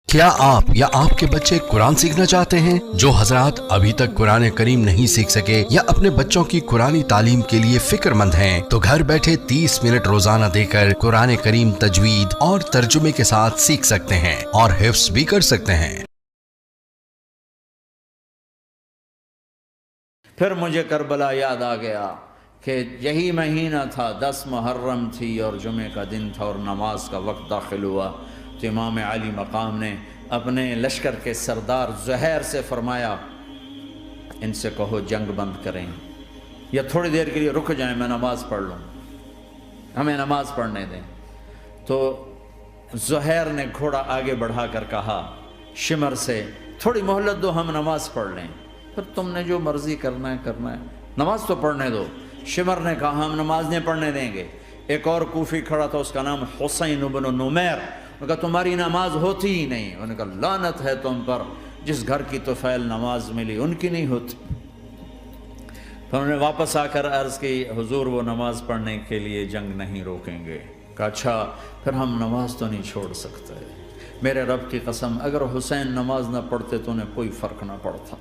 کیا آپ یا آپ کے بچے قرآن سیکھنا چاہتے ہیں؟ جو حضرات ابھی تک قرآن کریم نہیں سیکھ سکے یا اپنے بچوں کی قرآنی تعلیم کے لیے فکر مند ہیں تو گھر بیٹھے 30 منٹ روزانہ دے کر قرآن کریم تجوید اور ترجمے کے ساتھ سیکھ سکتے ہیں اور حفظ بھی کر سکتے ہیں۔ پھر مجھے کربلا یاد آ گیا کہ یہی مہینہ تھا، 10 محرم تھی اور جمعہ کا دن تھا اور نماز کا وقت داخل ہوا تو امام علی مقام نے اپنے لشکر کے سردار زہیر سے فرمایا ان سے کہو جنگ بند کریں یا تھوڑی دیر کے لیے رک جائیں، میں نماز پڑھ لوں، ہمیں نماز پڑھنے دیں۔ تو زہیر نے گھوڑا آگے بڑھا کر کہا شمر سے تھوڑی مہلت دو، ہم نماز پڑھ لیں، پھر تم نے جو مرضی کرنا ہے، نماز تو پڑھنے دو۔ شمر نے کہا ہم نماز نہیں پڑھنے دیں گے۔ ایک اور کوفی کھڑا تھا، اس کا نام حسین بن نمیر، انہوں نے کہا تمہاری نماز ہوتی ہی نہیں۔ انہوں نے کہا لعنت ہے تم پر، جس گھر کی طفیل نماز ملی ان کی نہیں ہوتی۔ پھر انہوں نے واپس آ کر عرض کی حضور وہ نماز پڑھنے کے لیے جنگ نہیں روکیں گے۔ کہا اچھا پھر ہم نماز تو نہیں چھوڑ سکتے۔ میرے رب کی قسم اگر حسین نماز نہ پڑھتے تو انہیں کوئی فرق نہ پڑتا،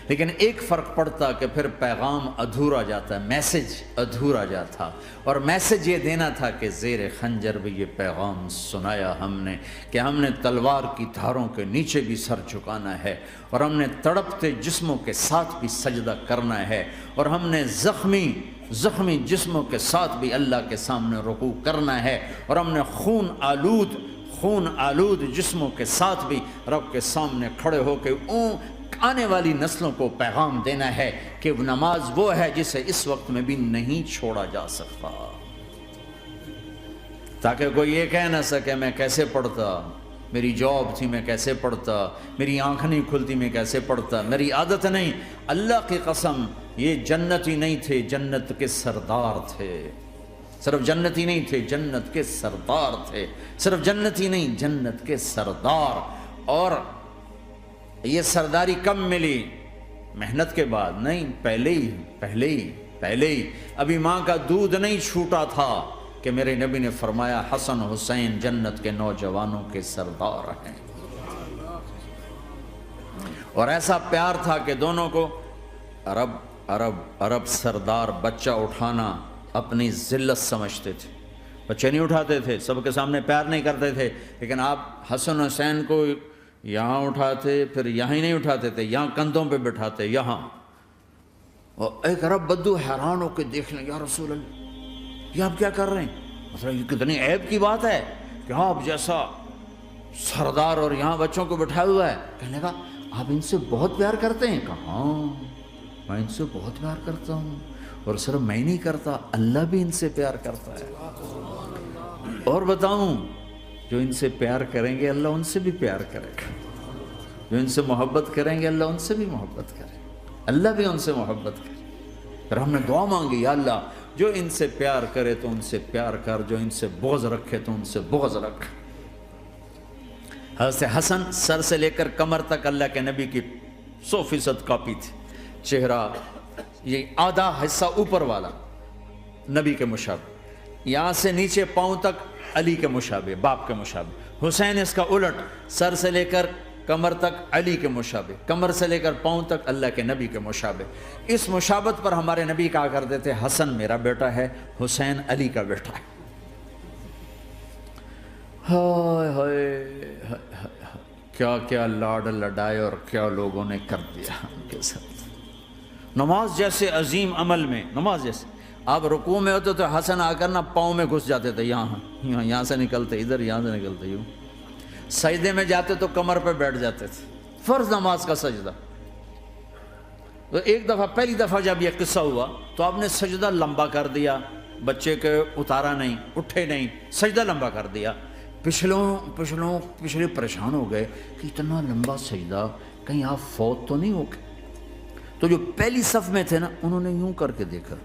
لیکن ایک فرق پڑتا کہ پھر پیغام ادھورا جاتا، میسج ادھورا جاتا، اور میسج یہ دینا تھا کہ زیر خنجر بھی یہ پیغام سنایا ہم نے کہ ہم نے تلوار کی دھاروں کے نیچے بھی سر جھکانا ہے، اور ہم نے تڑپتے جسموں کے ساتھ بھی سجدہ کرنا ہے، اور ہم نے زخمی جسموں کے ساتھ بھی اللہ کے سامنے رکوع کرنا ہے، اور ہم نے خون آلود جسموں کے ساتھ بھی رب کے سامنے کھڑے ہو کے آنے والی نسلوں کو پیغام دینا ہے کہ نماز وہ ہے جسے اس وقت میں بھی نہیں چھوڑا جا سکتا، تاکہ کوئی یہ کہہ نہ سکے میں کیسے پڑھتا، میری جاب تھی میں کیسے پڑھتا، میری آنکھ نہیں کھلتی میں کیسے پڑھتا، میری عادت نہیں۔ اللہ کی قسم یہ جنتی نہیں تھے، جنت کے سردار تھے، صرف جنتی نہیں تھے، جنت کے سردار تھے، صرف جنتی نہیں جنت کے سردار۔ اور یہ سرداری کب ملی؟ محنت کے بعد نہیں، پہلے ہی ابھی ماں کا دودھ نہیں چھوٹا تھا کہ میرے نبی نے فرمایا حسن حسین جنت کے نوجوانوں کے سردار ہیں، اور ایسا پیار تھا کہ دونوں کو عرب سردار بچہ اٹھانا اپنی ذلت سمجھتے تھے، بچے نہیں اٹھاتے تھے، سب کے سامنے پیار نہیں کرتے تھے، لیکن آپ حسن حسین کو یہاں اٹھاتے پھر یہاں ہی نہیں اٹھاتے تھے، یہاں کندھوں پہ بٹھاتے، یہاں۔ اور ایک عرب بدو حیران ہو کے دیکھ لیں یا رسول اللہ یہ آپ کیا کر رہے ہیں؟ مطلب یہ کتنی عیب کی بات ہے کہ آپ جیسا سردار اور یہاں بچوں کو بٹھایا ہوا ہے۔ کہنے لگا آپ ان سے بہت پیار کرتے ہیں؟ کہا ہاں میں ان سے بہت پیار کرتا ہوں، اور صرف میں نہیں کرتا اللہ بھی ان سے پیار کرتا ہے۔ اور بتاؤں جو ان سے پیار کریں گے اللہ ان سے بھی پیار کرے گا، جو ان سے محبت کریں گے اللہ ان سے بھی محبت کرے، اللہ بھی ان سے محبت کرے۔ پھر ہم نے دعا مانگی یا اللہ جو ان سے پیار کرے تو ان سے پیار کر، جو ان سے بغض رکھے تو ان سے بغض رکھ۔ حضرت حسن سر سے لے کر کمر تک اللہ کے نبی کی 100% کاپی تھی، چہرہ یہ آدھا حصہ اوپر والا نبی کے مشابہ، یہاں سے نیچے پاؤں تک علی کے مشابہ، باپ کے مشابہ۔ حسین اس کا الٹ، سر سے لے کر کمر تک علی کے مشابہ، کمر سے لے کر پاؤں تک اللہ کے نبی کے مشابہ۔ اس مشابہت پر ہمارے نبی کہا کرتے تھے حسن میرا بیٹا ہے، حسین علی کا بیٹا ہے۔ ہائے ہائے کیا کیا لاڈ لڈائے اور کیا لوگوں نے کر دیا ان کے ساتھ۔ نماز جیسے عظیم عمل میں، نماز جیسے آپ رکوع میں ہوتے تو حسن آ کر نہ پاؤں میں گھس جاتے تھے، یہاں سے نکلتے ادھر، یہاں سے نکلتے یوں۔ سجدے میں جاتے تو کمر پہ بیٹھ جاتے تھے، فرض نماز کا سجدہ۔ تو ایک دفعہ پہلی دفعہ جب یہ قصہ ہوا تو آپ نے سجدہ لمبا کر دیا، بچے کے اتارا نہیں، اٹھے نہیں، سجدہ لمبا کر دیا۔ پچھلے پریشان ہو گئے کہ اتنا لمبا سجدہ کہیں آپ فوت تو نہیں ہو گئے؟ تو جو پہلی صف میں تھے نا انہوں نے یوں کر کے دیکھا،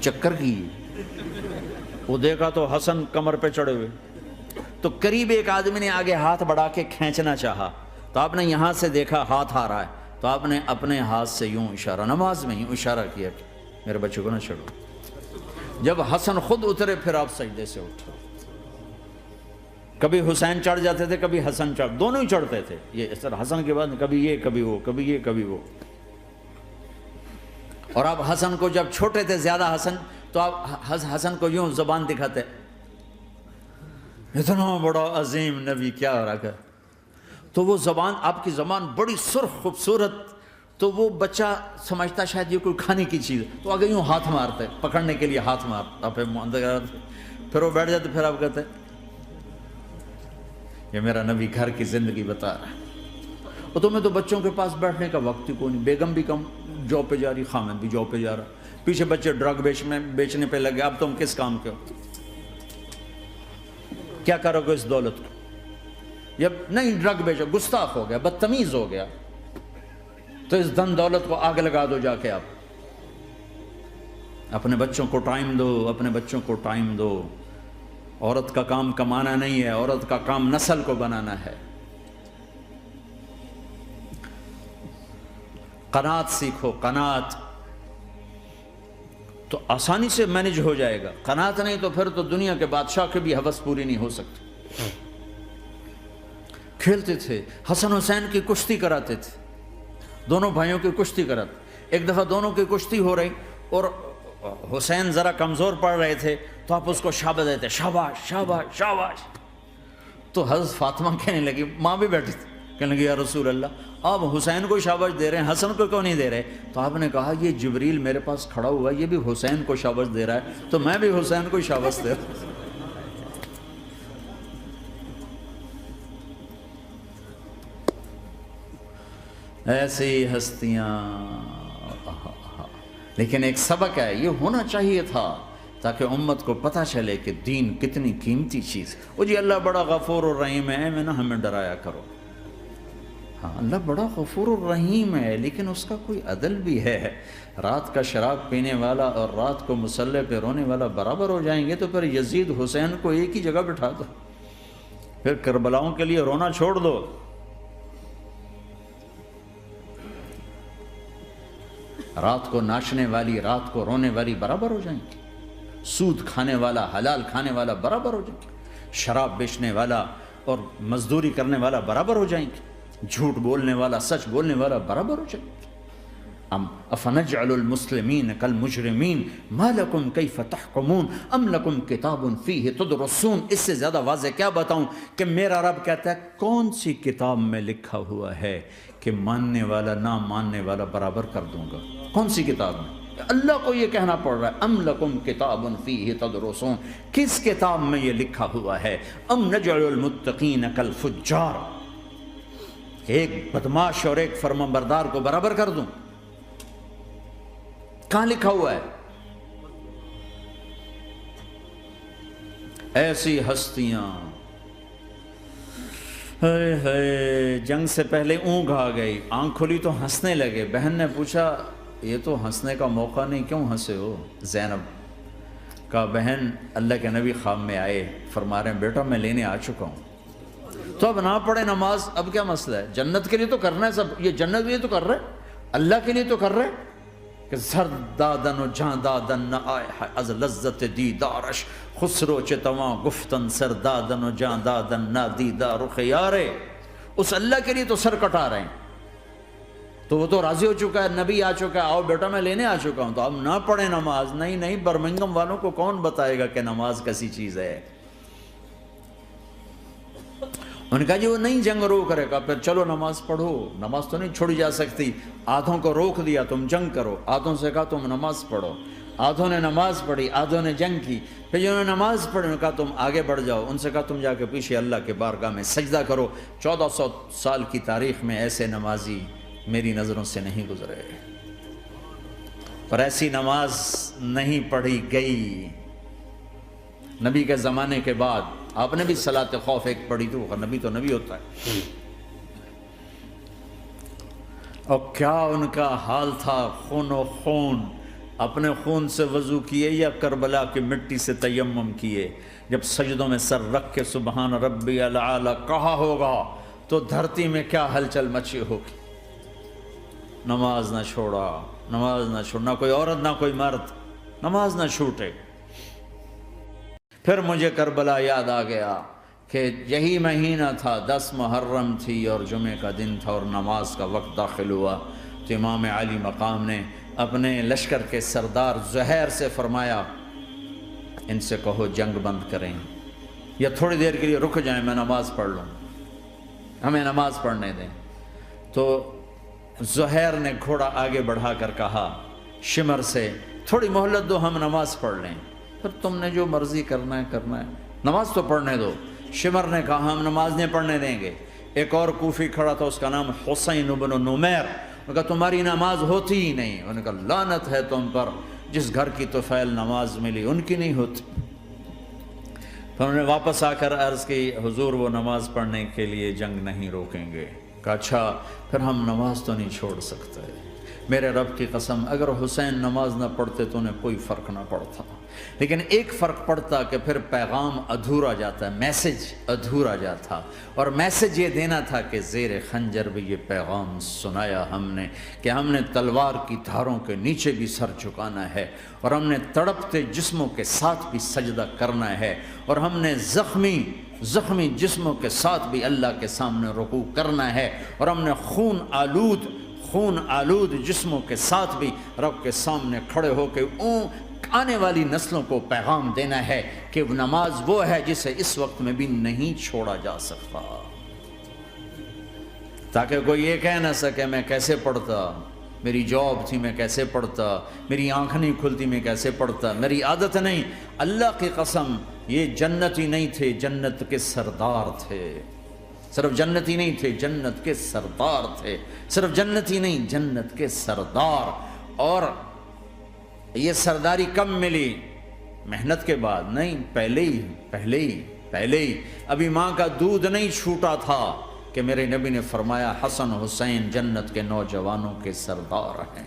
چکر کی وہ دیکھا تو حسن کمر پہ چڑھے ہوئے، تو قریب ایک آدمی نے آگے ہاتھ بڑھا کے کھینچنا چاہا تو آپ نے یہاں سے دیکھا ہاتھ آ رہا ہے، تو آپ نے اپنے ہاتھ سے یوں اشارہ، نماز میں یوں اشارہ کیا کہ میرے بچے کو نہ چھڑو۔ جب حسن خود اترے پھر آپ سجدے سے اٹھے۔ کبھی حسین چڑھ جاتے تھے، کبھی حسن دونوں ہی چڑھتے تھے. یہ سر حسن کے بعد کبھی یہ کبھی وہ، کبھی یہ کبھی وہ. اور آپ حسن کو جب چھوٹے تھے زیادہ حسن، تو آپ حسن کو یوں زبان دکھاتے، اتنا بڑا عظیم نبی کیا ہو رہا ہے. تو وہ زبان، آپ کی زبان بڑی سرخ خوبصورت، تو وہ بچہ سمجھتا شاید یہ کوئی کھانے کی چیز، تو آگے یوں ہاتھ مارتے، پکڑنے کے لیے ہاتھ مارتا، پھر وہ بیٹھ جاتے، پھر آپ کہتے یہ میرا نبی گھر کی زندگی بتا رہا ہے. اور تمہیں تو بچوں کے پاس بیٹھنے کا وقت ہی کوئی نہیں. بیگم بھی کم جاب پہ جا رہی، خامد بھی جاب پہ جا رہا، پیچھے بچے ڈرگ بیچنے پہ لگے. اب تم کس کام کے ہو؟ کیا کرو گے اس دولت کو؟ یا نہیں ڈرگ بیچو، گستاخ ہو گیا، بدتمیز ہو گیا، تو اس دن دولت کو آگ لگا دو جا کے. آپ اپنے بچوں کو ٹائم دو، اپنے بچوں کو ٹائم دو. عورت کا کام کمانا نہیں ہے، عورت کا کام نسل کو بنانا ہے. قناعت سیکھو، قناعت تو آسانی سے مینج ہو جائے گا. قناعت نہیں تو پھر تو دنیا کے بادشاہ کی بھی ہوس پوری نہیں ہو سکتی. کھیلتے تھے، حسن حسین کی کشتی کراتے تھے، دونوں بھائیوں کی کشتی کراتے. ایک دفعہ دونوں کی کشتی ہو رہی اور حسین ذرا کمزور پڑ رہے تھے، تو آپ اس کو شاباش دیتے، شاباش شاباش شاباش. تو حضرت فاطمہ کہنے لگی، ماں بھی بیٹھی تھی، کہنے لگی یا رسول اللہ آپ حسین کو شاباش دے رہے ہیں، حسن کو کیوں نہیں دے رہے؟ تو آپ نے کہا یہ جبریل میرے پاس کھڑا ہوا ہے، یہ بھی حسین کو شاباش دے رہا ہے، تو میں بھی حسین کو شاباش دے رہا ہوں. ایسی ہستیاں. لیکن ایک سبق ہے، یہ ہونا چاہیے تھا تاکہ امت کو پتہ چلے کہ دین کتنی قیمتی چیز. وہ جی اللہ بڑا غفور الرحیم ہے، میں نہ ہمیں ڈرایا کرو. ہاں اللہ بڑا غفور الرحیم ہے، لیکن اس کا کوئی عدل بھی ہے. رات کا شراب پینے والا اور رات کو مسلح پہ رونے والا برابر ہو جائیں گے، تو پھر یزید حسین کو ایک ہی جگہ بٹھا دو، پھر کربلاؤں کے لیے رونا چھوڑ دو. رات کو ناچنے والی، رات کو رونے والی برابر ہو جائیں گے. سود کھانے والا، حلال کھانے والا برابر ہو جائیں گے. شراب بیچنے والا اور مزدوری کرنے والا برابر ہو جائیں گے. جھوٹ بولنے والا، سچ بولنے والا برابر ہو جائیں گے. افنجعل المسلمین کالمجرمین ما لکم کیف تحکمون ام لکم کتاب فیہ تدرسون. اس سے زیادہ واضح کیا بتاؤں کہ میرا رب کہتا ہے کون سی کتاب میں لکھا ہوا ہے کہ ماننے والا نہ ماننے والا برابر کر دوں گا؟ کون سی کتاب میں؟ اللہ کو یہ کہنا پڑ رہا ہے ام لکم کتاب فیہ تدرسون. کس کتاب میں یہ لکھا ہوا ہے؟ ام نجعل المتقین کالفجار، ایک بدماش اور ایک فرمانبردار کو برابر کر دوں؟ کہاں لکھا ہوا ہے؟ ایسی ہستیاں. جنگ سے پہلے اونگ آ گئی، آنکھ کھلی تو ہنسنے لگے. بہن نے پوچھا یہ تو ہنسنے کا موقع نہیں، کیوں ہنسے ہو؟ زینب کہا بہن اللہ کے نبی خواب میں آئے، فرما رہے ہیں بیٹا میں لینے آ چکا ہوں. تو اب نہ پڑھے نماز، اب کیا مسئلہ ہے؟ جنت کے لیے تو کرنا ہے سب، یہ جنت کے لیے تو کر رہے، اللہ کے لیے تو کر رہے کہ زر دادن و جان دادن نہ آئے از لذت دیدارش خسرو چتواں گفتن سر دادن و جان دادن نہ دیدار رخ یارے. اس اللہ کے لیے تو سر کٹا رہے ہیں، تو وہ تو راضی ہو چکا ہے، نبی آ چکا ہے، آؤ بیٹا میں لینے آ چکا ہوں. تو اب نہ پڑھیں نماز. نہیں نہیں، برمنگم والوں کو کون بتائے گا کہ نماز کیسی چیز ہے؟ انہوں نے کہا جی وہ نہیں جنگ روک کرے گا، پھر چلو نماز پڑھو. نماز تو نہیں چھوڑی جا سکتی. آدھوں کو روک دیا تم جنگ کرو، آدھوں سے کہا تم نماز پڑھو. آدھوں نے نماز پڑھی، آدھوں نے جنگ کی. پھر جنہوں نے نماز پڑھی انہوں نے کہا تم آگے بڑھ جاؤ، ان سے کہا تم جا کے پیچھے اللہ کے بارگاہ میں سجدہ کرو. 1400 سال کی تاریخ میں ایسے نمازی میری نظروں سے نہیں گزرے، پر ایسی نماز نہیں پڑھی گئی. نبی کے زمانے کے بعد آپ نے بھی صلاۃ خوف ایک پڑھی تھی، وہ نبی تو نبی ہوتا ہے. اور کیا ان کا حال تھا، خون و خون. اپنے خون سے وضو کیے یا کربلا کی مٹی سے تیمم کیے؟ جب سجدوں میں سر رکھ کے سبحان ربی الاعلی کہا ہوگا تو دھرتی میں کیا ہلچل مچی ہوگی. نماز نہ چھوڑا، نماز نہ چھوڑنا، کوئی عورت نہ کوئی مرد، نماز نہ چھوٹے. پھر مجھے کربلا یاد آ گیا کہ یہی مہینہ تھا 10 محرم تھی اور جمعے کا دن تھا اور نماز کا وقت داخل ہوا تو امام علی مقام نے اپنے لشکر کے سردار زہیر سے فرمایا ان سے کہو جنگ بند کریں یا تھوڑی دیر کے لیے رک جائیں، میں نماز پڑھ لوں، ہمیں نماز پڑھنے دیں۔ تو زہیر نے گھوڑا آگے بڑھا کر کہا شمر سے تھوڑی مہلت دو، ہم نماز پڑھ لیں، پھر تم نے جو مرضی کرنا ہے، نماز تو پڑھنے دو۔ شمر نے کہا ہم نماز نہیں پڑھنے دیں گے۔ ایک اور کوفی کھڑا تھا، اس کا نام حسین بن نمیر، انہوں نے کہا تمہاری نماز ہوتی ہی نہیں۔ انہوں نے کہا لعنت ہے تم پر، جس گھر کی طفیل نماز ملی ان کی نہیں ہوتی۔ پھر انہوں نے واپس آ کر عرض کی حضور وہ نماز پڑھنے کے لیے جنگ نہیں روکیں گے۔ کہا اچھا پھر ہم نماز تو نہیں چھوڑ سکتے، میرے رب کی قسم اگر حسین نماز نہ پڑھتے تو انہیں کوئی فرق نہ پڑتا، لیکن ایک فرق پڑتا کہ پھر پیغام ادھورا جاتا، میسج ادھورا جاتا، اور میسج یہ دینا تھا کہ زیر خنجر بھی یہ پیغام سنایا ہم نے کہ ہم نے تلوار کی دھاروں کے نیچے بھی سر جھکانا ہے، اور ہم نے تڑپتے جسموں کے ساتھ بھی سجدہ کرنا ہے، اور ہم نے زخمی جسموں کے ساتھ بھی اللہ کے سامنے رکوع کرنا ہے، اور ہم نے خون آلود جسموں کے ساتھ بھی رب کے سامنے کھڑے ہو کے آنے والی نسلوں کو پیغام دینا ہے کہ نماز وہ ہے جسے اس وقت میں بھی نہیں چھوڑا جا سکتا، تاکہ کوئی یہ کہہ نہ سکے میں کیسے پڑھتا، میری جاب تھی میں کیسے پڑھتا، میری آنکھ نہیں کھلتی میں کیسے پڑھتا، میری عادت نہیں۔ اللہ کی قسم یہ جنتی نہیں تھے، جنت کے سردار تھے، صرف جنتی نہیں تھے، جنت کے سردار تھے، صرف جنتی نہیں جنت کے سردار۔ اور یہ سرداری کب ملی؟ محنت کے بعد نہیں، پہلے ہی ابھی ماں کا دودھ نہیں چھوٹا تھا کہ میرے نبی نے فرمایا حسن حسین جنت کے نوجوانوں کے سردار ہیں،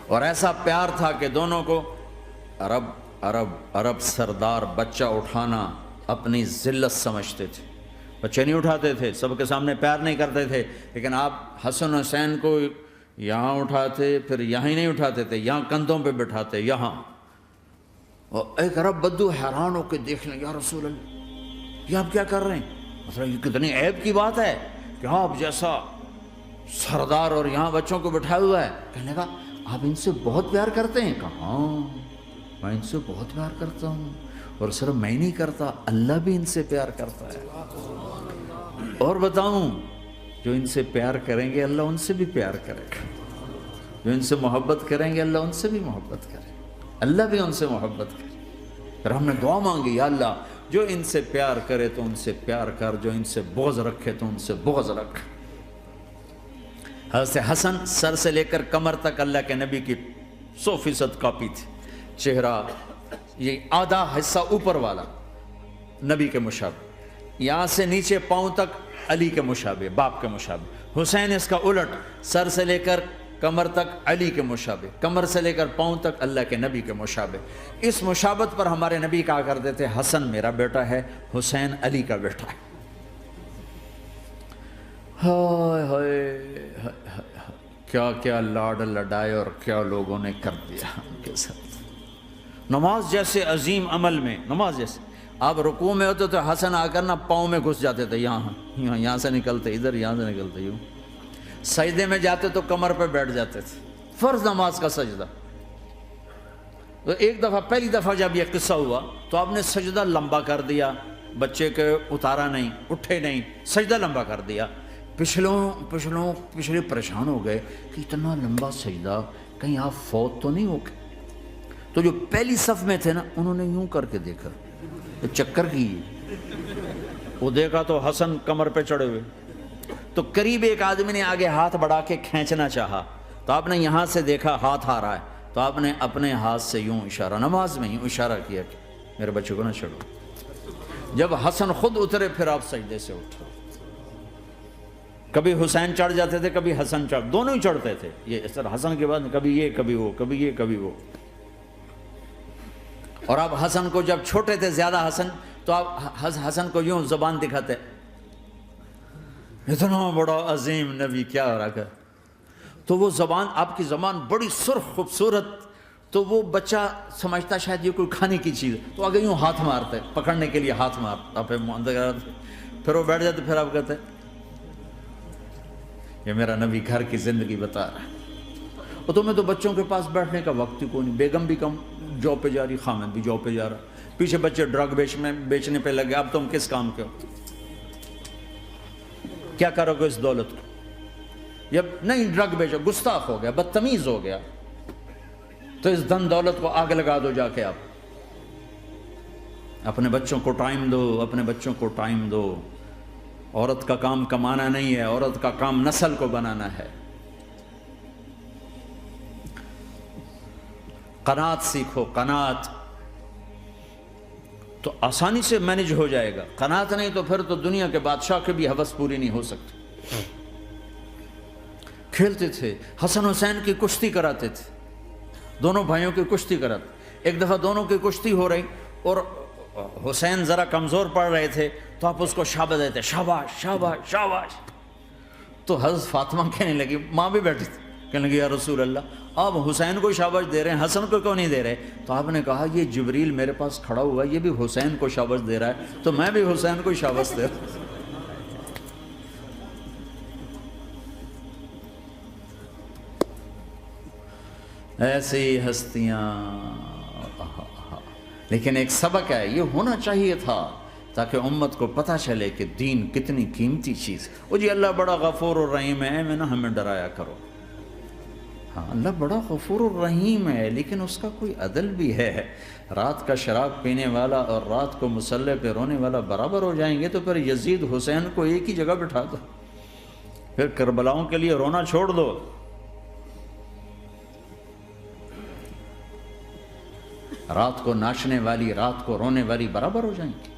اور ایسا پیار تھا کہ دونوں کو عرب سردار بچہ اٹھانا اپنی ذلت سمجھتے تھے، بچے نہیں اٹھاتے تھے، سب کے سامنے پیار نہیں کرتے تھے، لیکن آپ حسن حسین کو یہاں اٹھاتے، پھر یہاں ہی نہیں اٹھاتے تھے، یہاں کندھوں پہ بٹھاتے، یہاں۔ اور ایک عرب بدو حیران ہو کے دیکھ لیں، یا رسول اللہ یہ آپ کیا کر رہے ہیں؟ مطلب یہ کتنی عیب کی بات ہے کہ آپ جیسا سردار اور یہاں بچوں کو بٹھایا ہوا ہے۔ کہنے لگا آپ ان سے بہت پیار کرتے ہیں؟ کہا ہاں میں ان سے بہت پیار کرتا ہوں، اور صرف میں نہیں کرتا، اللہ بھی ان سے پیار کرتا ہے۔ اور بتاؤں جو ان سے پیار کریں گے اللہ ان سے بھی پیار کرے گا، جو ان سے محبت کریں گے اللہ ان سے بھی محبت کرے، اللہ بھی ان سے محبت کرے۔ پھر ہم نے دعا مانگی یا اللہ جو ان سے پیار کرے تو ان سے پیار کر، جو ان سے بغض رکھے تو ان سے بغض رکھ۔ حضرت حسن سر سے لے کر کمر تک اللہ کے نبی کی 100% کاپی تھی، چہرہ یہ آدھا حصہ اوپر والا نبی کے مشابہ، یہاں سے نیچے پاؤں تک علی کے مشابہ، باپ کے مشابہ۔ حسین اس کا الٹ، سر سے لے کر کمر تک علی کے مشابہ، کمر سے لے کر پاؤں تک اللہ کے نبی کے مشابہ۔ اس مشابہت پر ہمارے نبی کہا کرتے تھے حسن میرا بیٹا ہے، حسین علی کا بیٹا ہے۔ ہائے ہائے کیا کیا لاڈ لڈائے اور کیا لوگوں نے کر دیا ان کے ساتھ۔ نماز جیسے عظیم عمل میں، نماز جیسے آپ رکوع میں ہوتے تو حسن آ کر نہ پاؤں میں گھس جاتے تھے، یہاں سے نکلتے ادھر، یہاں سے نکلتے یوں۔ سجدے میں جاتے تو کمر پہ بیٹھ جاتے تھے، فرض نماز کا سجدہ۔ تو ایک دفعہ، پہلی دفعہ جب یہ قصہ ہوا تو آپ نے سجدہ لمبا کر دیا، بچے کے اتارا نہیں، اٹھے نہیں، سجدہ لمبا کر دیا۔ پچھلے پریشان ہو گئے کہ اتنا لمبا سجدہ کہیں آپ فوت تو نہیں ہو گئے۔ تو جو پہلی صف میں تھے نا انہوں نے یوں کر کے دیکھا، چکر کی وہ دیکھا تو حسن کمر پہ چڑھے ہوئے، تو قریب ایک آدمی نے آگے ہاتھ بڑھا کے کھینچنا چاہا، تو آپ نے یہاں سے دیکھا ہاتھ آ رہا ہے، تو آپ نے اپنے ہاتھ سے یوں اشارہ، نماز میں یوں اشارہ کیا کہ میرے بچے کو نہ چڑھو۔ جب حسن خود اترے پھر آپ سجدے سے اٹھے۔ کبھی حسین چڑھ جاتے تھے، کبھی حسن دونوں ہی چڑھتے تھے، یہ اس طرح حسن کے بعد کبھی یہ کبھی وہ، کبھی یہ کبھی وہ۔ اور آپ حسن کو جب چھوٹے تھے زیادہ حسن، تو آپ حسن کو یوں زبان دکھاتے، اتنا بڑا عظیم نبی کیا ہو رہا ہے، تو وہ زبان، آپ کی زبان بڑی سرخ خوبصورت تو وہ بچہ سمجھتا شاید یہ کوئی کھانے کی چیز ہے، تو آگے یوں ہاتھ مارتے، پکڑنے کے لیے ہاتھ مارتا، پھر وہ بیٹھ جاتے، پھر آپ کہتے یہ میرا نبی گھر کی زندگی بتا رہا ہے۔ اور تمہیں تو بچوں کے پاس بیٹھنے کا وقت ہی کوئی نہیں، بیگم بھی کم جاب پہ جا رہی، خامد بھی جاب پہ جا رہا، پیچھے بچے ڈرگ بیچنے پہ لگے، اب تم کس کام کے ہو؟ کیا کرو گے اس دولت کو؟ یا نہیں ڈرگ بیچو، گستاخ ہو گیا، بدتمیز ہو گیا، تو اس دن دولت کو آگ لگا دو جا کے۔ آپ اپنے بچوں کو ٹائم دو، اپنے بچوں کو ٹائم دو۔ عورت کا کام کمانا نہیں ہے، عورت کا کام نسل کو بنانا ہے۔ قناعت سیکھو، قناعت تو آسانی سے مینج ہو جائے گا، قناعت نہیں تو پھر تو دنیا کے بادشاہ کی بھی ہوس پوری نہیں ہو سکتی۔ کھیلتے تھے، حسن حسین کی کشتی کراتے تھے، دونوں بھائیوں کی کشتی کراتے۔ ایک دفعہ دونوں کی کشتی ہو رہی اور حسین ذرا کمزور پڑ رہے تھے، تو آپ اس کو شاباش دیتے، شاباش شاباش شاباش۔ تو حضرت فاطمہ کہنے لگی، ماں بھی بیٹھی تھی، کہنے لگی یا رسول اللہ آپ حسین کو شاباش دے رہے ہیں، حسن کو کیوں نہیں دے رہے؟ تو آپ نے کہا یہ جبریل میرے پاس کھڑا ہوا ہے، یہ بھی حسین کو شاباش دے رہا ہے، تو میں بھی حسین کو شاباش دے رہا ہوں۔ ایسی ہستیاں، لیکن ایک سبق ہے، یہ ہونا چاہیے تھا تاکہ امت کو پتہ چلے کہ دین کتنی قیمتی چیز ہے۔ وہ جی اللہ بڑا غفور الرحیم ہے، میں نہ ہمیں ڈرایا کرو۔ ہاں اللہ بڑا غفور الرحیم ہے، لیکن اس کا کوئی عدل بھی ہے۔ رات کا شراب پینے والا اور رات کو مصلی پہ رونے والا برابر ہو جائیں گے، تو پھر یزید حسین کو ایک ہی جگہ بٹھا دو، پھر کربلاؤں کے لیے رونا چھوڑ دو۔ رات کو ناچنے والی، رات کو رونے والی برابر ہو جائیں گے،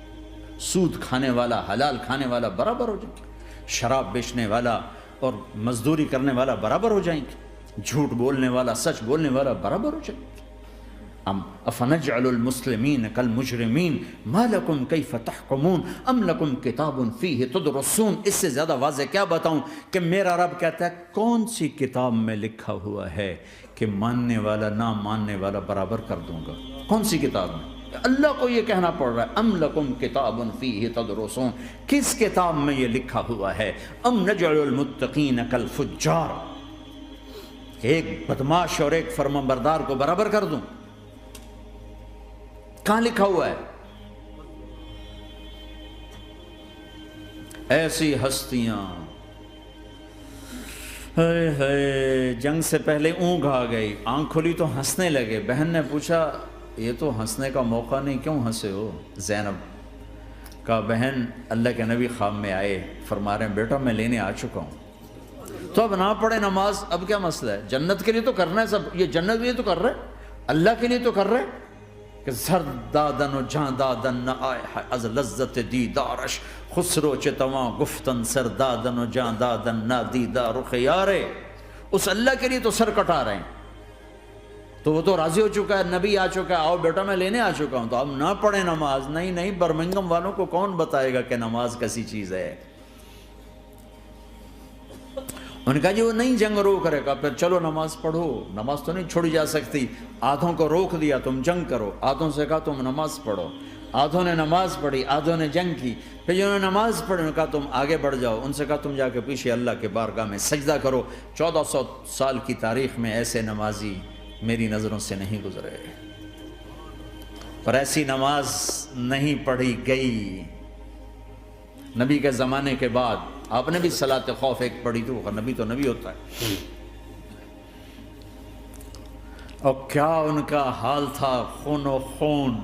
سود کھانے والا، حلال کھانے والا برابر ہو جائیں گے، شراب بیچنے والا اور مزدوری کرنے والا برابر ہو جائیں گے، جھوٹ بولنے والا، سچ بولنے والا برابر ہو جائیں گے۔ افنجعل المسلمین کالمجرمین ما لکم کیف تحکمون ام لکم کتاب فیہ تدرسون۔ اس سے زیادہ واضح کیا بتاؤں کہ میرا رب کہتا ہے کون سی کتاب میں لکھا ہوا ہے کہ ماننے والا نہ ماننے والا برابر کر دوں گا؟ کون سی کتاب میں؟ اللہ کو یہ کہنا پڑ رہا ہے ام لکم کتاب فیہ تدرسون، کس کتاب میں یہ لکھا ہوا ہے؟ ام نجعل المتقین کالفجار، ایک بدماش اور ایک فرمانبردار کو برابر کر دوں؟ کہاں لکھا ہوا ہے؟ ایسی ہستیاں، جنگ سے پہلے اونگ آ گئی، آنکھ کھلی تو ہنسنے لگے۔ بہن نے پوچھا یہ تو ہنسنے کا موقع نہیں، کیوں ہنسے ہو؟ زینب کہا بہن اللہ کے نبی خواب میں آئے، فرما رہے ہیں بیٹا میں لینے آ چکا ہوں، تو اب نہ پڑھے نماز، اب کیا مسئلہ ہے؟ جنت کے لیے تو کرنا ہے سب، یہ جنت کے لیے تو کر رہے، اللہ کے لیے تو کر رہے کہ زر دادن و جان دادن نہ آئے از لذت دیدارش، خسرو چتواں گفتن سر دادن و جان دادن نہ دیدہ رخ یارے۔ اس اللہ کے لیے تو سر کٹا رہے ہیں، تو وہ تو راضی ہو چکا ہے، نبی آ چکا ہے، آؤ بیٹا میں لینے آ چکا ہوں، تو اب نہ پڑھیں نماز؟ نہیں نہیں، برمنگم والوں کو کون بتائے گا کہ نماز کیسی چیز ہے؟ انہوں نے کہا جی وہ نہیں جنگ روک کرے گا، پھر چلو نماز پڑھو، نماز تو نہیں چھوڑی جا سکتی۔ آدھوں کو روک دیا تم جنگ کرو، آدھوں سے کہا تم نماز پڑھو، آدھوں نے نماز پڑھی، آدھوں نے جنگ کی۔ پھر جنہوں نے نماز پڑھی انہوں نے کہا تم آگے بڑھ جاؤ، ان سے کہا تم جا کے پیچھے اللہ کے بارگاہ میں سجدہ کرو۔ 1400 سال کی تاریخ میں ایسے نمازی میری نظروں سے نہیں گزرے، پر ایسی نماز نہیں پڑھی گئی نبی کے زمانے کے بعد۔ آپ نے بھی صلاۃ خوف ایک پڑھی تھی، وہ نبی تو نبی ہوتا ہے، اور کیا ان کا حال تھا، خون و خون،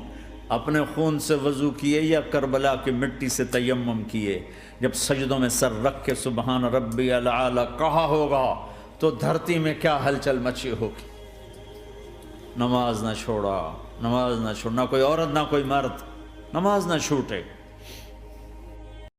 اپنے خون سے وضو کیے یا کربلا کی مٹی سے تیمم کیے؟ جب سجدوں میں سر رکھ کے سبحان ربی الاعلی کہا ہوگا تو دھرتی میں کیا ہلچل مچی ہوگی۔ نماز نہ چھوڑا، نماز نہ چھوڑنا، کوئی عورت نہ کوئی مرد، نماز نہ چھوٹے۔